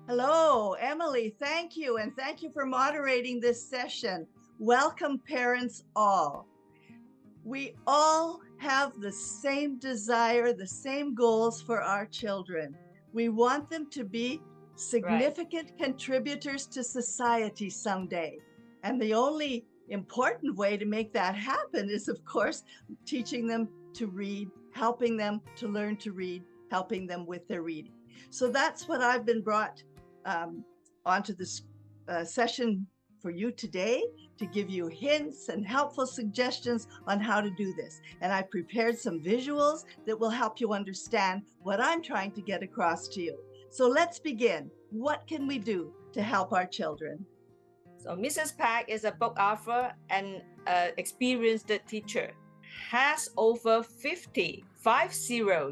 Hello, Emily. Thank you. And thank you for moderating this session. Welcome, parents all. We all have the same desire, the same goals for our children. We want them to be significant contributors to society someday. And the only important way to make that happen is, of course, teaching them to read, helping them to learn to read, helping them with their reading. So that's what I've been brought onto this session for you today, to give you hints and helpful suggestions on how to do this. And I prepared some visuals that will help you understand what I'm trying to get across to you. So let's begin. What can we do to help our children? So Mrs. Pack is a book author and experienced teacher, has over 50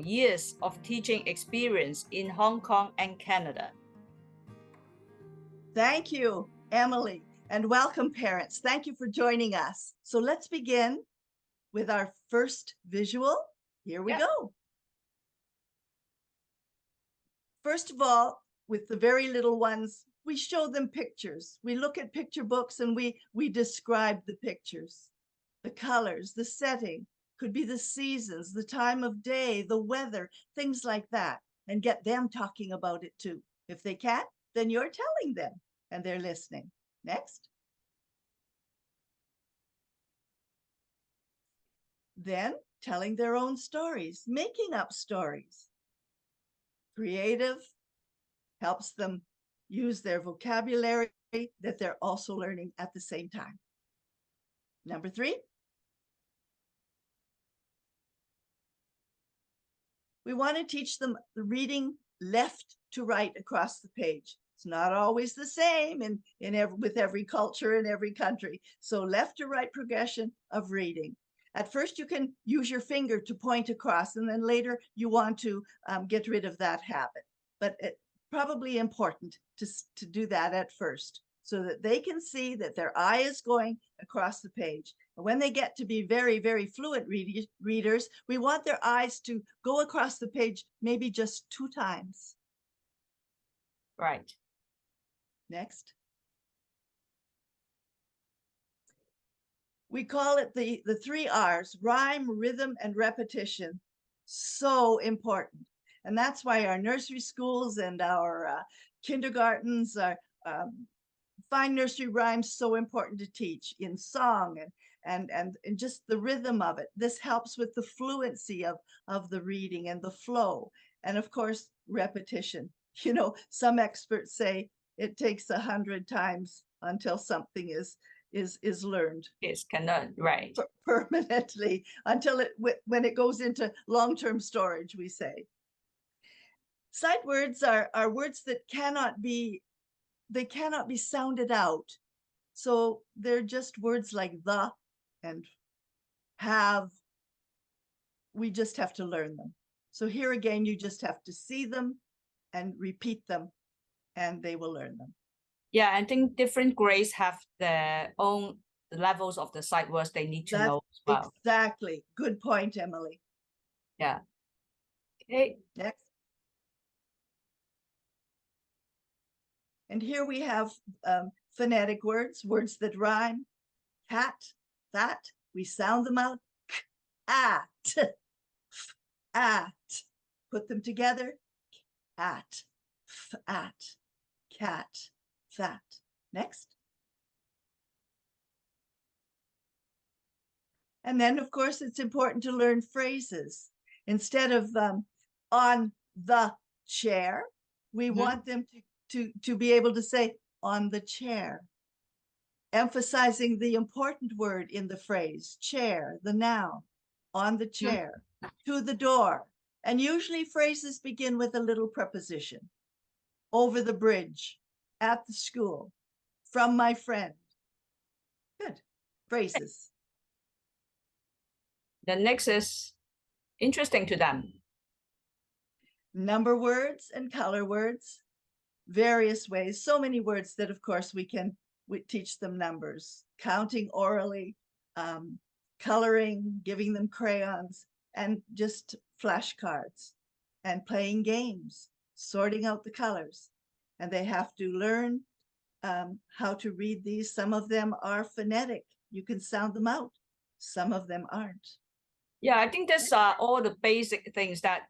years of teaching experience in Hong Kong and Canada. Thank you, Emily, and welcome, parents. Thank you for joining us. So let's begin with our first visual. Here we go. First of all, with the very little ones, we show them pictures. We look at picture books and we describe the pictures, the colors, the setting, could be the seasons, the time of day, the weather, things like that, and get them talking about it too. If they can't, then you're telling them and they're listening. Next. Then telling their own stories, making up stories. Creative, helps them use their vocabulary that they're also learning at the same time. Number 3. We want to teach them reading left to right across the page. It's not always the same with every culture in every country. So left to right progression of reading. At first, you can use your finger to point across, and then later you want to get rid of that habit. But it's probably important to do that at first, so that they can see that their eye is going across the page. And when they get to be very, very fluent readers, we want their eyes to go across the page maybe just 2 times. Right. Next. We call it the 3 R's, rhyme, rhythm, and repetition. So important. And that's why our nursery schools and our kindergartens are find nursery rhymes so important to teach in song and just the rhythm of it. This helps with the fluency of the reading and the flow. And of course, repetition. You know, some experts say it takes 100 times until something is learned. Yes, can learn, right. Permanently, until when it goes into long-term storage, we say. Sight words are words that cannot be sounded out. So they're just words like the and have. We just have to learn them. So here again, you just have to see them and repeat them, and they will learn them. Yeah, I think different grades have their own levels of the sight words they need to know as well. Exactly. Good point, Emily. Yeah. Okay. Next. And here we have phonetic words, words that rhyme. Cat, that, we sound them out. At, at. Put them together. At, at, cat, fat. Next. And then, of course, it's important to learn phrases. Instead of on the chair, we want them to be able to say on the chair, emphasizing the important word in the phrase, chair, the noun, on the chair, to the door. And usually phrases begin with a little preposition. Over the bridge, at the school, from my friend. Good. Phrases. The next is interesting to them. Number words and color words, various ways, so many words that of course we teach them numbers, counting orally, coloring, giving them crayons, and just flashcards, and playing games, sorting out the colors. and they have to learn how to read these. Some of them are phonetic. You can sound them out. Some of them aren't. Yeah, I think these are all the basic things that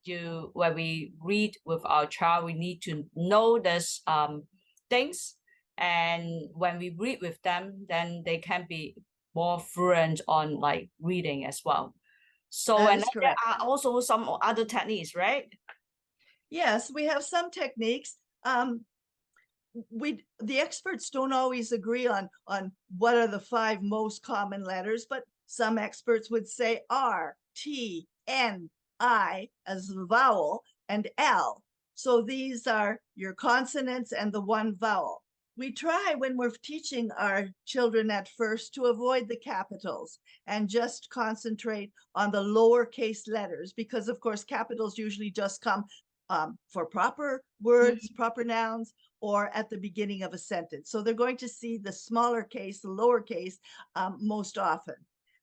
when we read with our child, we need to know this things. And when we read with them, then they can be more fluent on like reading as well. So, That and is then there correct. are also some other techniques, right? Yes, we have some techniques. The experts don't always agree on what are the 5 most common letters, but some experts would say R, T, N, I as the vowel, and L. So these are your consonants and the one vowel. We try when we're teaching our children at first to avoid the capitals and just concentrate on the lowercase letters, because of course capitals usually just come for proper words, proper nouns, or at the beginning of a sentence. So they're going to see the smaller case, the lowercase, most often.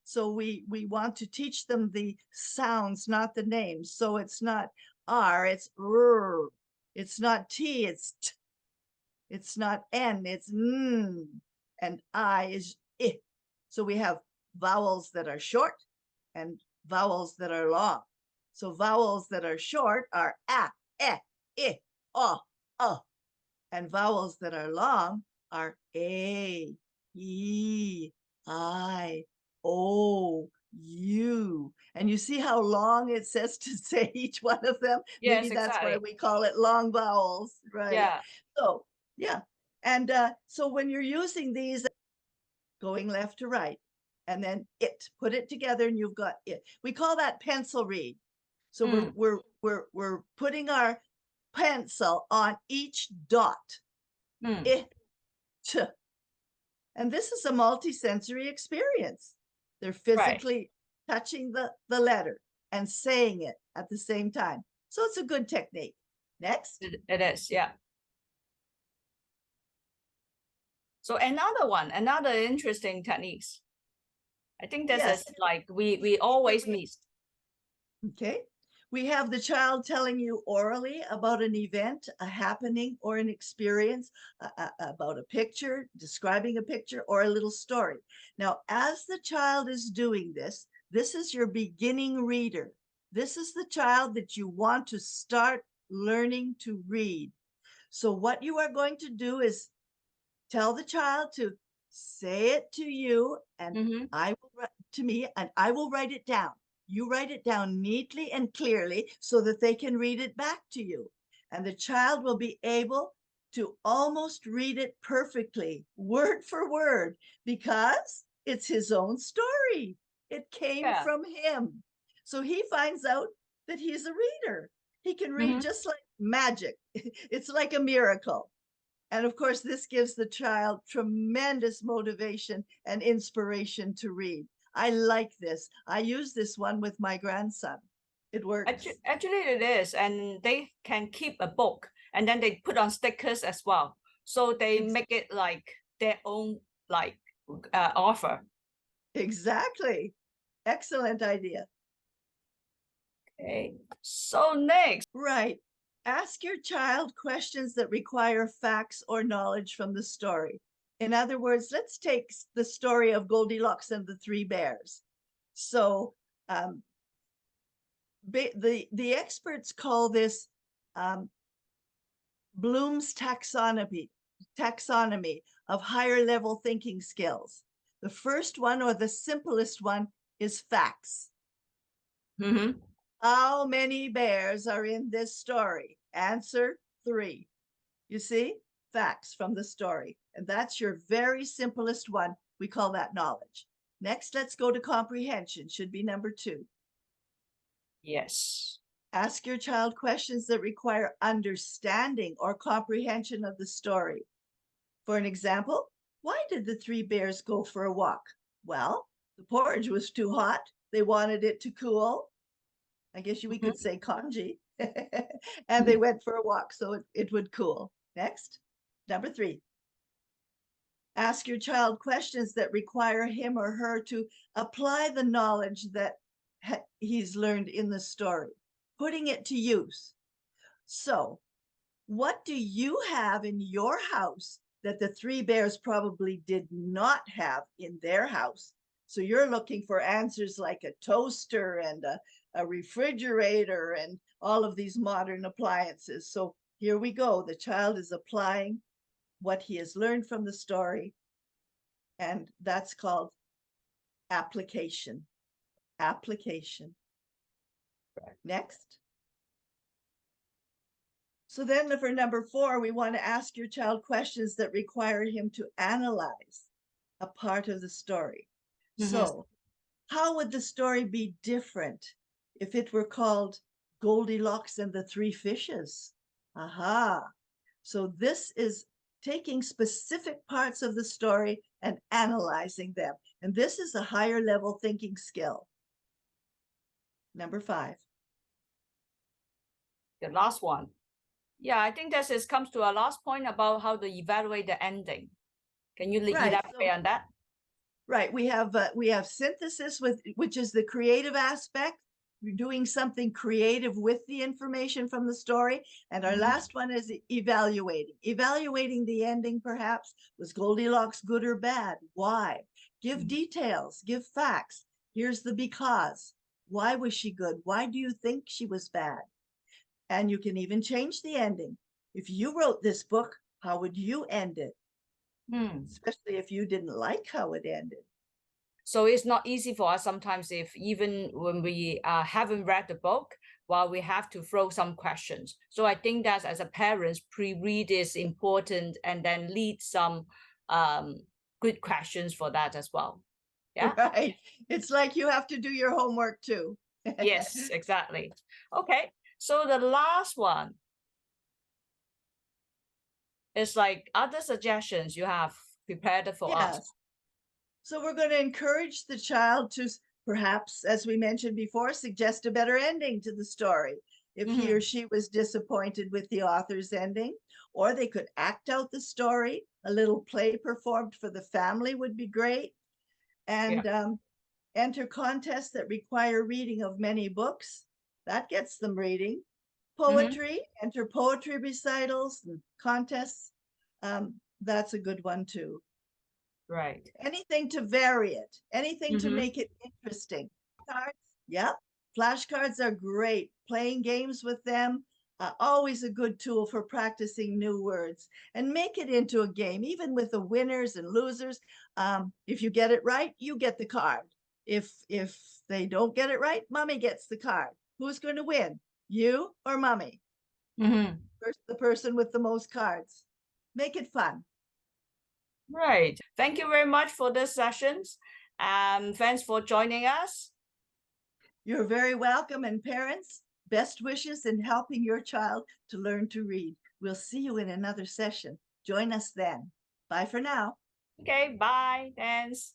So we want to teach them the sounds, not the names. So it's not R, it's R. It's not T, it's T. It's not N, it's N. And I is I. So we have vowels that are short and vowels that are long. So vowels that are short are A, E, I, and vowels that are long are A, E, I, O, U. And you see how long it says to say each one of them? Yes, Maybe that's why exactly. we call it long vowels, right? Yeah. So, yeah. And so when you're using these, going left to right, and then put it together and you've got it. We call that pencil read. So we're putting our pencil on each dot. It, and this is a multisensory experience. They're Right. physically touching the letter and saying it at the same time. So it's a good technique. Next. It is, yeah. So another interesting techniques. I think this Yes. is like we always miss. Okay. We have the child telling you orally about an event, a happening, or an experience, about a picture, describing a picture, or a little story. Now, as the child is doing this, this is your beginning reader. This is the child that you want to start learning to read. So what you are going to do is tell the child to say it to you, and I will to me, and I will write it down. You write it down neatly and clearly so that they can read it back to you. And the child will be able to almost read it perfectly, word for word, because it's his own story. It came from him. So he finds out that he's a reader. He can read just like magic. It's like a miracle. And of course, this gives the child tremendous motivation and inspiration to read. I like this. I use this one with my grandson. It works. Actually, it is, and they can keep a book, and then they put on stickers as well. So they make it like their own like offer. Exactly. Excellent idea. Okay. So next. Right. Ask your child questions that require facts or knowledge from the story. In other words, let's take the story of Goldilocks and the Three Bears. So the experts call this Bloom's taxonomy of higher level thinking skills. The first one, or the simplest one, is facts. How many bears are in this story? Answer 3. You see, facts from the story. And that's your very simplest one. We call that knowledge. Next, let's go to comprehension, should be number 2. Yes. Ask your child questions that require understanding or comprehension of the story. For an example, why did the 3 bears go for a walk? Well, the porridge was too hot. They wanted it to cool. I guess we could say kanji. And they went for a walk so it would cool. Next, number 3. Ask your child questions that require him or her to apply the knowledge that he's learned in the story, putting it to use. So What do you have in your house that the three bears probably did not have in their house? So you're looking for answers like a toaster and a refrigerator and all of these modern appliances. So here we go. The child is applying what he has learned from the story, and that's called application. Application. Right. Next. So then for number 4, we want to ask your child questions that require him to analyze a part of the story. So how would the story be different if it were called Goldilocks and the Three Fishes? Aha. So this is taking specific parts of the story and analyzing them. And this is a higher level thinking skill. Number 5. The last one. Yeah, I think this comes to our last point about how to evaluate the ending. Can you elaborate on that? Right. We have synthesis, which is the creative aspect. We're doing something creative with the information from the story. And our last one is evaluating. Evaluating the ending, perhaps. Was Goldilocks good or bad? Why? Give details, give facts. Here's the because. Why was she good? Why do you think she was bad? And you can even change the ending. If you wrote this book, how would you end it? Especially if you didn't like how it ended. So it's not easy for us sometimes, if even when we haven't read the book, while we have to throw some questions. So I think that as a parent, pre-read is important, and then lead some good questions for that as well. Yeah. Right. It's like you have to do your homework too. Yes, exactly. Okay. So the last one is like other suggestions you have prepared for us. So we're going to encourage the child to perhaps, as we mentioned before, suggest a better ending to the story if he or she was disappointed with the author's ending, or they could act out the story. A little play performed for the family would be great. And enter contests that require reading of many books. That gets them reading. Poetry, enter poetry recitals and contests. That's a good one too. Right. Anything to vary it, anything to make it interesting. Cards, yep. Flashcards are great. Playing games with them, always a good tool for practicing new words. And make it into a game, even with the winners and losers. If you get it right, you get the card. If they don't get it right, mommy gets the card. Who's going to win, you or mommy? The person with the most cards. Make it fun. Right. Thank you very much for this sessions. Thanks for joining us. You're very welcome. And parents, best wishes in helping your child to learn to read. We'll see you in another session. Join us then. Bye for now. Okay, bye. Thanks.